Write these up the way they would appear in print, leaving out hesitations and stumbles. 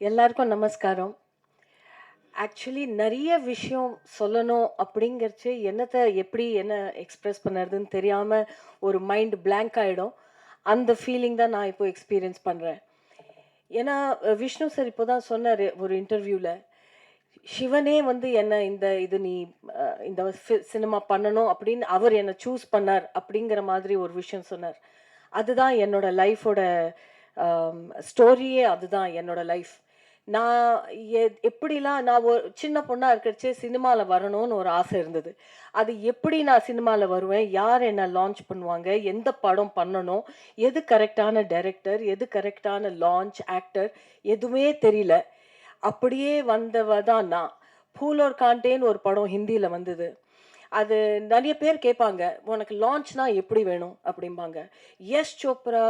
எல்லாருக்கும் நமஸ்காரம். ஆக்சுவலி நெறைய விஷயம் சொல்லணும் அப்படிங்கிறச்சு என்ன எக்ஸ்பிரஸ் பண்ணுறதுன்னு தெரியாம ஒரு மைண்ட் பிளாங்க் ஆயிடும். அந்த ஃபீலிங் தான் நான் இப்போ எக்ஸ்பீரியன்ஸ் பண்றேன். ஏன்னா விஷ்ணு சார் இப்போ தான் சொன்னாரு ஒரு இன்டர்வியூல. சிவனே வந்து என்ன இந்த இது நீ இந்த சினிமா பண்ணணும் அப்படின்னு அவர் என்ன சூஸ் பண்ணார் அப்படிங்கிற மாதிரி ஒரு விஷயம் சொன்னார். அதுதான் என்னோட லைஃபோட ஸ்டோரியே அதுதான் என்னோட லைஃப். நான் எப்படிலாம் நான் ஒரு சின்ன பொண்ணா இருக்கிறச்சே சினிமால வரணும்னு ஒரு ஆசை இருந்தது. அது எப்படி நான் சினிமால வருவேன்? யார் என்ன லான்ச் பண்ணுவாங்க? எந்த படம் பண்ணணும்? எது கரெக்ட்டான டைரக்டர்? எது கரெக்ட்டான லான்ச் ஆக்டர்? எதுவுமே தெரியல. அப்படியே வந்தவ தான் நான். "ஃபூல் और कांटेன்னு" ஒரு படம் ஹிந்தியில வந்தது. அது நெறைய பேர் கேட்பாங்க, "உனக்கு லான்ச்னா எப்படி வேணும்?" அப்படிம்பாங்க. யஷ் சோப்ரா,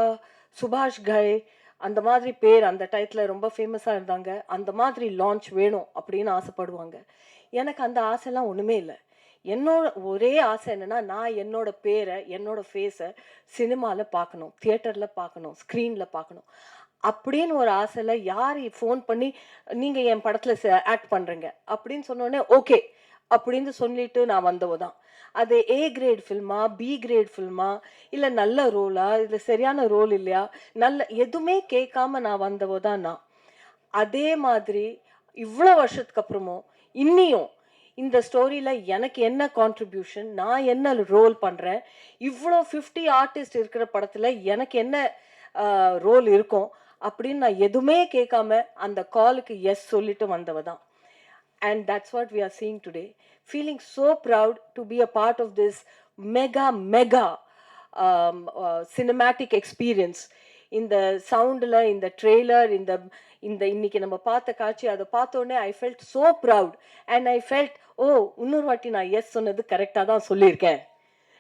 சுபாஷ் கய் அந்த மாதிரி பேர் அந்த டயத்துல ரொம்ப ஃபேமஸா இருந்தாங்க. அந்த மாதிரி லான்ச் வேணும் அப்படின்னு ஆசைப்படுவாங்க. எனக்கு அந்த ஆசைலாம் ஒண்ணுமே இல்ல. என்னோட ஒரே ஆசை என்னன்னா, நான் என்னோட பேர, என்னோட ஃபேஸ சினிமால பார்க்கணும். தியேட்டர்ல பார்க்கணும். ஸ்க்ரீன்ல பார்க்கணும். அப்படின்னு ஒரு ஆசையில யாரு ஃபோன் பண்ணி, "நீங்க என் படத்துல ஆக்ட் பண்றீங்க" அப்படின்னு சொன்னோனே, "ஓகே" அப்படின்னு சொல்லிட்டு நான் வந்தவ தான். அது ஏ கிரேட் ஃபில்மா, பி கிரேட் ஃபில்மா, இல்ல நல்ல ரோலா, இல்ல சரியான ரோல் இல்லையா, எதுவுமே கேட்காம நான் வந்தவ தான் நான். அதே மாதிரி இவ்ளோ வருஷத்துக்கு அப்புறமும், இன்னியும் இந்த ஸ்டோரியில எனக்கு என்ன கான்ட்ரிபியூஷன், நான் என்ன ரோல் பண்றேன், இவ்ளோ 50 ஆர்டிஸ்ட் இருக்கிற படத்துல எனக்கு என்ன ரோல் இருக்கும், அப்படின்னு நான் எதுவுமே கேட்காம அந்த காலுக்கு எஸ் சொல்லிட்டு வந்தவ தான். And that's what we are seeing today. Feeling so proud to be a part of this mega cinematic experience. இந்த சவுண்டில் இந்த ட்ரெய்லர் இந்த இந்த இன்னைக்கு நம்ம பார்த்த காட்சி அதை பார்த்தோன்னே I felt so proud and I felt oh இன்னொரு வாட்டி நான் எஸ் சொன்னது கரெக்டாக தான் சொல்லியிருக்கேன்.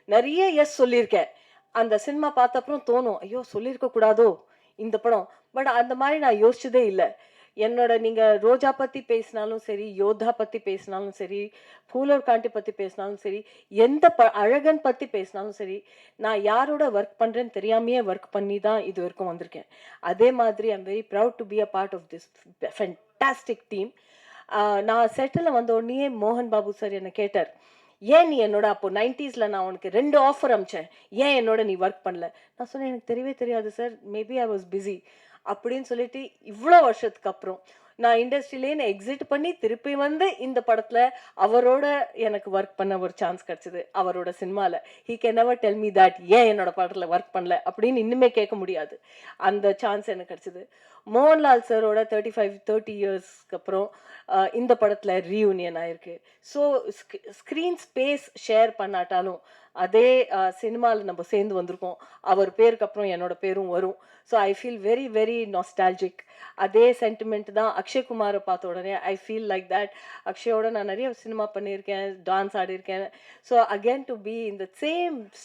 நிறைய எஸ் சொல்லியிருக்கேன். அந்த சினிமா பார்த்த அப்புறம் தோணும், ஐயோ சொல்லியிருக்க கூடாதோ இந்த படம். பட் அந்த மாதிரி நான் யோசிச்சதே இல்லை. என்னோட நீங்க ரோஜா பத்தி பேசினாலும் சரி, யோதா பத்தி பேசினாலும் சரி, ஃபூல் और कांटे பத்தி பேசினாலும் சரி, எந்த அழகன் பத்தி பேசினாலும் சரி, நான் யாரோட ஒர்க் பண்றேன்னு தெரியாமயே ஒர்க் பண்ணி தான் இது வரைக்கும் வந்திருக்கேன். அதே மாதிரி I am very proud to be a part of this fantastic team. நான் செட்டில் வந்த உடனே மோகன் பாபு சார் என்ன கேட்டார், ஏன் நீ என்னோட அப்போ 90ஸ்ல நான் உனக்கு 2 ஆஃபர் அமிச்சேன், ஏன் என்னோட நீ ஒர்க் பண்ணல? நான் சொன்னேன், எனக்கு தெரியவே தெரியாது sir, maybe I was busy அப்படின்னு சொல்லிட்டு இவ்வளோ வருஷத்துக்கு அப்புறம் நான் இண்டஸ்ட்ரியிலேயே எக்ஸிட் பண்ணி திருப்பி வந்து இந்த படத்துல அவரோட எனக்கு ஒர்க் பண்ண ஒரு சான்ஸ் கிடைச்சது. அவரோட சினிமால he can never tell me that ஏன் என்னோட படத்துல ஒர்க் பண்ணல அப்படின்னு இன்னுமே கேட்க முடியாது. அந்த சான்ஸ் எனக்கு கிடைச்சது. மோகன்லால் சாரோட 30 இயர்ஸ்க்கு அப்புறம் இந்த படத்துல ரீயூனியன் ஆயிருக்கு. ஸோ ஸ்க்ரீன் ஸ்பேஸ் ஷேர் பண்ணாட்டாலும் அதே சினிமாவில் நம்ம சேர்ந்து வந்திருக்கோம். அவர் பேருக்கு அப்புறம் என்னோட பேரும் வரும். So I feel very very nostalgic. அதே சென்டிமெண்ட் தான் அக்ஷய்குமாரை பார்த்த உடனே ஐ ஃபீல் லைக் தட். அக்ஷயோட நான் நிறைய சினிமா பண்ணியிருக்கேன், டான்ஸ் ஆடியிருக்கேன். So again to be in the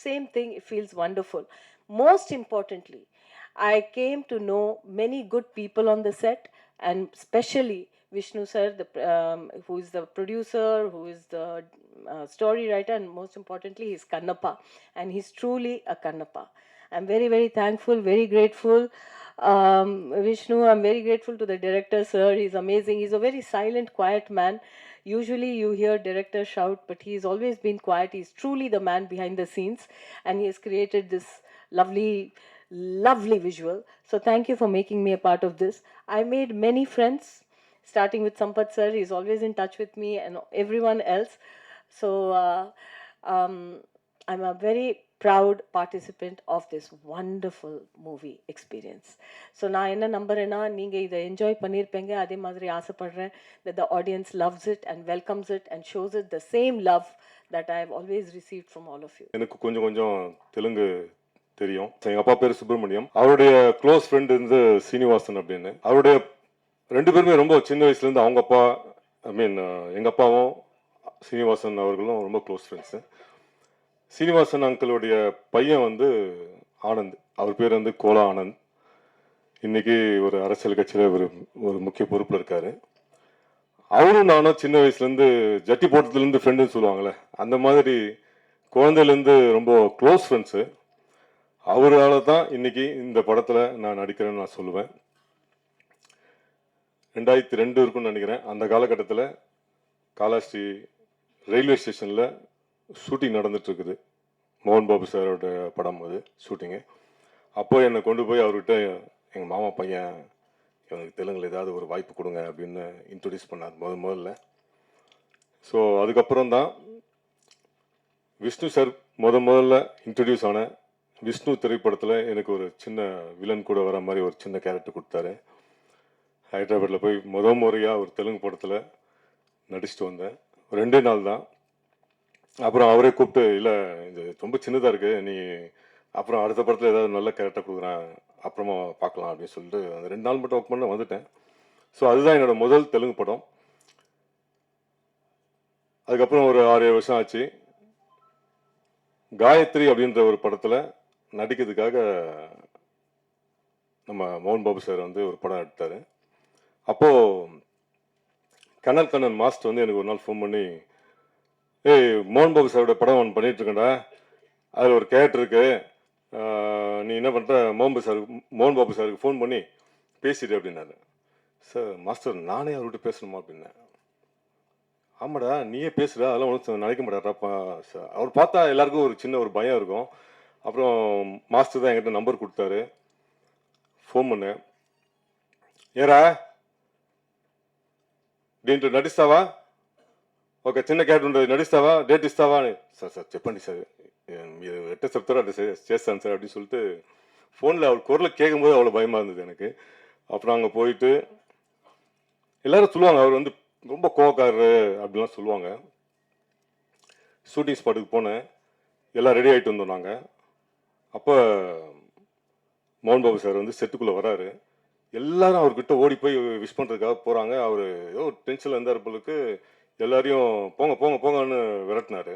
same thing it feels wonderful. Most importantly I came to know many good people on the set, and especially Vishnu sir, who is the producer, who is the story writer, and most importantly, he's Kannappa, and he's truly a Kannappa. I'm very, very thankful, very grateful. Vishnu, I'm very grateful to the director, sir. He's amazing. He's a very silent, quiet man. Usually you hear directors shout, but he's always been quiet. He's truly the man behind the scenes, and he has created this lovely visual. So thank you for making me a part of this. I made many friends, starting with Sampath sir. He's always in touch with me and everyone else. So um, I'm a very proud participant of this wonderful movie experience. So நான் என்ன நம்புறேன்னா, நீங்க இதை enjoy பண்ணியிருப்பீங்க. அதே மாதிரி ஆசைப்படுறேன் that the audience loves it and welcomes it and shows it the same love that I have always received from all of you. எனக்கு கொஞ்சம் கொஞ்சம் தெலுங்கு தெரியும். எங்கள் அப்பா பேர் சுப்பிரமணியம். அவருடைய க்ளோஸ் ஃப்ரெண்ட் வந்து சீனிவாசன் அப்படின்னு. அவருடைய 2 பேருமே ரொம்ப சின்ன வயசுலேருந்து அவங்க அப்பா எங்கள் அப்பாவும் சீனிவாசன் அவர்களும் ரொம்ப க்ளோஸ் ஃப்ரெண்ட்ஸு. சீனிவாசன் அங்கிளுடைய பையன் வந்து ஆனந்த், அவர் பேர் வந்து கோலா ஆனந்த். இன்னைக்கு ஒரு அரசியல் கட்சியில் ஒரு முக்கிய பொறுப்பில் இருக்காரு. அவரும் நானும் சின்ன வயசுலேருந்து ஜட்டி போட்டதுலேருந்து ஃப்ரெண்டுன்னு சொல்லுவாங்களே, அந்த மாதிரி குழந்தையிலேருந்து ரொம்ப க்ளோஸ் ஃப்ரெண்ட்ஸு. அவரால் தான் இன்னைக்கு இந்த படத்தில் நான் நடிக்கிறேன்னு நான் சொல்லுவேன். 2002 இருக்குன்னு நினைக்கிறேன். அந்த காலகட்டத்தில் காலாஸ்ரீ ரயில்வே ஸ்டேஷனில் ஷூட்டிங் நடந்துட்டு இருக்குது. மோகன் பாபு சாரோட படம் அது ஷூட்டிங்கு. அப்போ என்னை கொண்டு போய் அவர்கிட்ட எங்கள் மாமா பையன் இவனுக்கு தெலுங்கில் ஏதாவது ஒரு வாய்ப்பு கொடுங்க அப்படின்னு இன்ட்ரடியூஸ் பண்ணார் முதல்ல. ஸோ அதுக்கப்புறம் தான் விஷ்ணு சார் முதல்ல இன்ட்ரடியூஸ் ஆன விஷ்ணு திரைப்படத்தில் எனக்கு ஒரு சின்ன வில்லன் கூட வர மாதிரி ஒரு சின்ன கேரக்டர் கொடுத்தாரு. ஹைதராபாத்தில் போய் முறையாக ஒரு தெலுங்கு படத்தில் நடிச்சுட்டு வந்தேன். 2 நாள் தான். அப்புறம் அவரே கூப்பிட்டு, இல்லை இது ரொம்ப சின்னதாக இருக்குது, நீ அப்புறம் அடுத்த படத்தில் ஏதாவது நல்ல கேரக்டர் கொடுக்குறேன், அப்புறமா பார்க்கலாம் அப்படின்னு சொல்லிட்டு அந்த 2 நாள் மட்டும் ஒர்க் பண்ண வந்துட்டேன். ஸோ அதுதான் என்னோட முதல் தெலுங்கு படம். அதுக்கப்புறம் ஒரு 6-7 வருஷம் ஆச்சு. காயத்ரி அப்படின்ற ஒரு படத்தில் நடிக்கிறதுக்காக நம்ம மோகன் பாபு சார் வந்து ஒரு படம் எடுத்தார். அப்போது கண்ணன் மாஸ்டர் வந்து எனக்கு ஒரு நாள் ஃபோன் பண்ணி, ஏய் மோகன் பாபு சாரோட படம் ஒன்று பண்ணிட்டு இருக்கேன்டா, அதில் ஒரு கேரக்டர் இருக்கு, நீ என்ன பண்ணுற மோகன் பாபு சாருக்கு ஃபோன் பண்ணி பேசிடு அப்படின்னாரு. சார் மாஸ்டர் நானே அவர்கிட்ட பேசணுமா அப்படின்னேன். ஆமாடா நீயே பேசுடா, அதெல்லாம் ஒன்றும் நினைக்க மாட்டாரா சார். அவர் பார்த்தா எல்லாருக்கும் ஒரு சின்ன ஒரு பயம் இருக்கும். அப்புறம் மாஸ்டர் தான் என்கிட்ட நம்பர் கொடுத்தாரு. ஃபோன் பண்ணேன். ஏரா దీంట్లో నటిస్తావా, ఒక చిన్న క్యారెక్టర్ ఉంటుంది, నటిస్తావా, డేట్ ఇస్తావా అని. సార్ చెప్పండి సార్, మీరు ఎట్ట చెప్తారో అట్లా చేస్తాను సార్ அப்படின்னு சொல்லிட்டு ஃபோனில் அவர் குரலை கேட்கும்போது அவ்வளோ பயமாக இருந்தது எனக்கு. அப்புறம் அங்கே போயிட்டு எல்லாரும் சொல்லுவாங்க அவர் வந்து ரொம்ப கோவக்காரரு அப்படிலாம் சொல்லுவாங்க. ஷூட்டிங் ஸ்பாட்டுக்கு போனேன், எல்லாம் ரெடி ஆகிட்டு வந்தோம் நாங்கள். அப்போ மோகன் பாபு சார் வந்து செட்டுக்குள்ளே வராரு. எல்லாரும் அவர்கிட்ட ஓடி போய் விஷ் பண்ணுறதுக்காக போகிறாங்க. அவர் ஏதோ ஒரு டென்ஷனில் இருந்தார் போலுக்கு, எல்லாரையும் போங்க போங்க போங்கன்னு விரட்டினார்.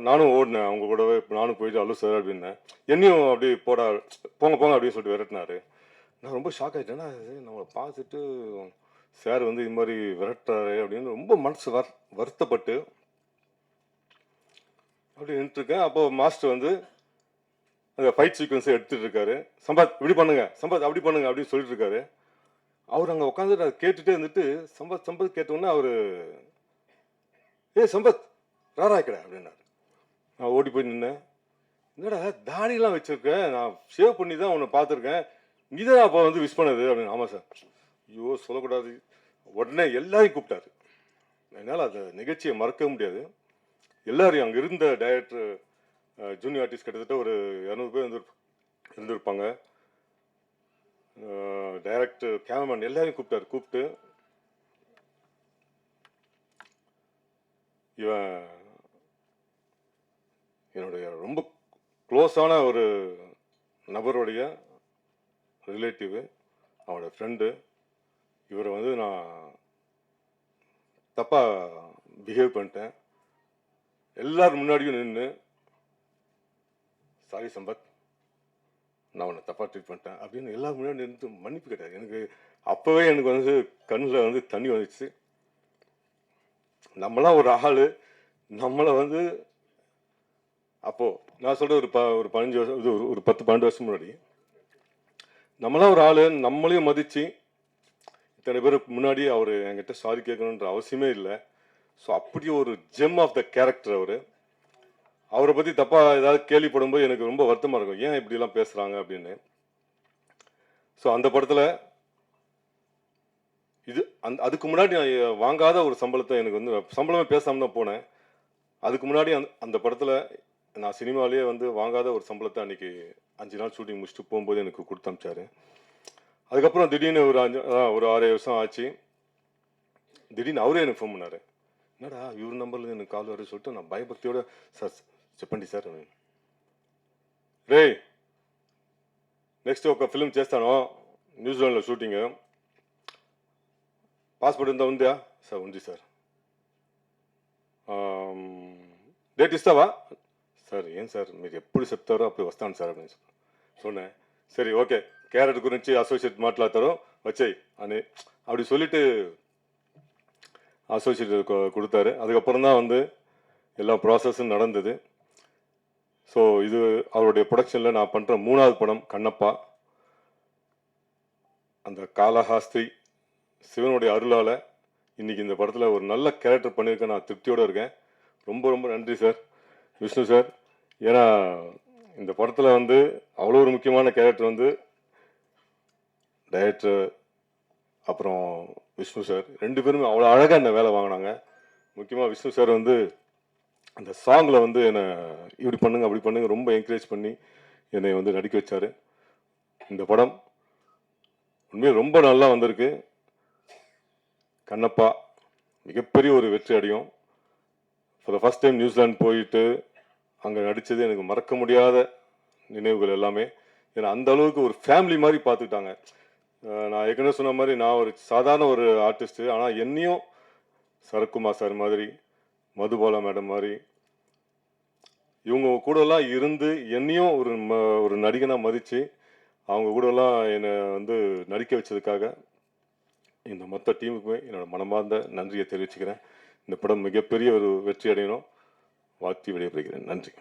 நானும் ஓடினேன் அவங்க கூடவே. நானும் போயிட்டு அல்லு சார் அப்படின்னேன். என்னையும் அப்படி போடா போங்க போங்க அப்படின்னு சொல்லிட்டு விரட்டினார். நான் ரொம்ப ஷாக் ஆகிட்டேன்னா, நம்மளை பார்த்துட்டு சார் வந்து இது மாதிரி விரட்டுறாரு அப்படின்னு ரொம்ப மனசு வருத்தப்பட்டு அப்படி நின்றுருக்கேன். அப்போது மாஸ்டர் வந்து அந்த ஃபைட் சீக்வன்ஸை எடுத்துகிட்டு இருக்காரு. சம்பத் இப்படி பண்ணுங்க, சம்பத் அப்படி பண்ணுங்க அப்படின்னு சொல்லிட்டு இருக்காரு. அவர் அங்கே உட்காந்துட்டு அதை கேட்டுகிட்டே இருந்துட்டு சம்பத் கேட்டோன்னே அவர், சம்பத் ராரா கடை அப்படின்னாரு. நான் ஓடி போய் நின்னேன். என்னடா தாடியெல்லாம் வச்சுருக்கேன், நான் ஷேவ் பண்ணி தான் உன்னை பார்த்துருக்கேன், நீ தான் அப்போ வந்து விஷ் பண்ணது அப்படின்னு. ஆமாம் சார். ஐயோ சொல்லக்கூடாது. உடனே எல்லாரையும் கூப்பிட்டாரு. என்னால் அந்த நிகழ்ச்சியை மறக்க முடியாது. எல்லாரையும் அங்கே இருந்த டைரக்டர், ஜூனியர் ஆர்டிஸ்ட் கிட்டத்தட்ட ஒரு 200 பேர் இருந்திருப்பாங்க. டைரக்டர், கேமராமேன் எல்லாரையும் கூப்பிட்டு இவன் என்னுடைய ரொம்ப க்ளோஸான ஒரு நபருடைய ரிலேட்டிவ், அவனோட ஃப்ரெண்டு, இவரை வந்து நான் தப்பாக பிஹேவ் பண்ணிட்டேன். எல்லாரும் முன்னாடியும் நின்று, சாரி சம்பத், நான் உன்னை தப்பாக ட்ரீட் பண்ணிட்டேன் அப்படின்னு எல்லாரும் முன்னாடி நின்று மன்னிப்பு கேட்டார். எனக்கு அப்போவே எனக்கு வந்து கண்ணில் வந்து தண்ணி வந்துச்சு. நம்மளாம் ஒரு ஆள், நம்மளை வந்து அப்போது நான் சொல்கிற ஒரு 15 வருஷம், இது ஒரு 10-12 வருஷம் முன்னாடி, நம்மளாம் ஒரு ஆள், நம்மளையும் மதித்து இத்தனை பேருக்கு முன்னாடி அவர் என்கிட்ட சாரி கேட்கணுன்ற அவசியமே இல்லை. ஸோ அப்படி ஒரு ஜெம் ஆஃப் த கேரக்டர் அவர். அவரை பற்றி தப்பாக ஏதாவது கேள்விப்படும்போது எனக்கு ரொம்ப வருத்தமாக இருக்கும், ஏன் இப்படிலாம் பேசுகிறாங்க அப்படின்னு. ஸோ அந்த படத்தில் இது அதுக்கு முன்னாடி நான் வாங்காத ஒரு சம்பளத்தை, எனக்கு வந்து சம்பளமே பேசாமல் தான் போனேன். அதுக்கு முன்னாடி அந்த படத்தில் நான் சினிமாலேயே வந்து வாங்காத ஒரு சம்பளத்தை அன்றைக்கி 5 நாள் ஷூட்டிங் முடிச்சுட்டு போகும்போது எனக்கு கொடுத்து அனுப்பிச்சாரு. அதுக்கப்புறம் திடீர்னு ஒரு 6 வருஷம் ஆச்சு. திடீர்னு அவரே எனக்கு ஃபோன் பண்ணார். என்னடா இவர் நம்பர்லேருந்து எனக்கு கால் வருது சொல்லிட்டு நான் பயபக்தியோட, சார் చెప్పండి సార్, రే నెక్స్ట్ ఒక ఫిల్మ్ చేస్తాను న్యూజిలాండ్లో షూటింగ్, పాస్పోర్ట్ ఎంత ఉందా సార్? ఉంది సార్. డేట్ ఇస్తావా సార్? ఏం సార్ మీరు ఎప్పుడు చెప్తారో అప్పుడు వస్తాను సార్ அப்படின்னு சொன்னேன். சரி ஓகே, கேரட் గురించి அசோசியேட் மாట్లాத்தாரோ வச்சை అని அப்படி சொல்லிட்டு அசோசியேட் கொடுத்தாரு. அதுக்கப்புறம் தான் வந்து எல்லா ப்ராசஸும் நடந்தது. ஸோ இது அவருடைய ப்ரொடக்ஷனில் நான் பண்ணுற 3வது படம் கண்ணப்பா. அந்த காளஹஸ்தி சிவனுடைய அருளால் இன்னைக்கு இந்த படத்தில் ஒரு நல்ல கேரக்டர் பண்ணியிருக்கேன். நான் திருப்தியோடு இருக்கேன். ரொம்ப ரொம்ப நன்றி சார், விஷ்ணு சார். ஏன்னா இந்த படத்தில் வந்து அவ்வளோ ஒரு முக்கியமான கேரக்டர் வந்து டைரக்டர் அப்புறம் விஷ்ணு சார் ரெண்டு பேருமே அவ்வளோ அழகாக என்ன வேலை வாங்கினாங்க. முக்கியமாக விஷ்ணு சார் வந்து அந்த சாங்கில் வந்து என்னை இப்படி பண்ணுங்க அப்படி பண்ணுங்க ரொம்ப என்கரேஜ் பண்ணி என்னை வந்து நடிக்க வச்சார். இந்த படம் உண்மையாக ரொம்ப நல்லா வந்திருக்கு. கண்ணப்பா மிகப்பெரிய ஒரு வெற்றி அடையும். For the first time New Zealand போயிட்டு அங்கே நடித்தது எனக்கு மறக்க முடியாத நினைவுகள் எல்லாமே. ஏன்னா அந்த அளவுக்கு ஒரு ஃபேமிலி மாதிரி பார்த்துக்கிட்டாங்க. நான் ஏற்கனவே சொன்ன மாதிரி நான் ஒரு சாதாரண ஒரு ஆர்டிஸ்ட்டு, ஆனால் என்னையும் சரத்குமார் சார் மாதிரி, மதுபாலா மேடம் மாதிரி இவங்க கூடலாம் இருந்து என்னையும் ஒரு நடிகனாக மதித்து அவங்க கூடலாம் என்னை வந்து நடிக்க வச்சதுக்காக இந்த மொத்த டீமுக்குமே என்னோட மனமார்ந்த நன்றியை தெரிவிச்சுக்கிறேன். இந்த படம் மிகப்பெரிய ஒரு வெற்றி அடையணும் வாழ்த்தி விடைபெறுகிறேன். நன்றி.